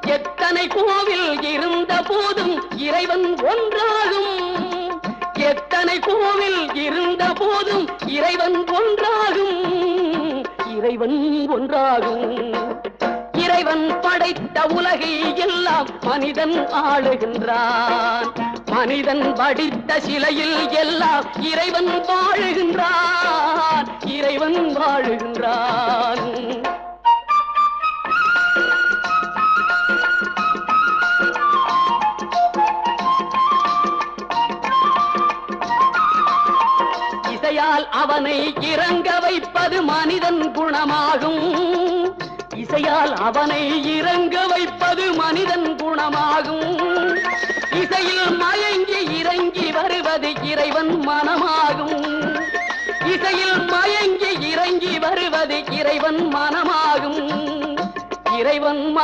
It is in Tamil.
எத்தனை கோவில் இருந்த போதும் இறைவன் ஒன்றாகும். எத்தனை கோவில் இருந்த போதும் இறைவன் ஒன்றாகும். இறைவன் ஒன்றாகும். இறைவன் படைத்த உலகை எல்லாம் மனிதன் ஆளுகின்றான். மனிதன் படித்த சிலையில் எல்லாம் இறைவன் வாழுகின்றான். இறைவன் வாழுகின்றான். இசையால் அவனை இறங்க வைப்பது மனிதன் குணமாகும். இசையால் அவனை இறங்க வைப்பது மனிதன் குணமாகும். இசையில் மயங்கி இறங்கி வருவது இறைவன் மனமாகும். இசையில் மயங்கி இறங்கி வருவது இறைவன் மனமாகும். இறைவன்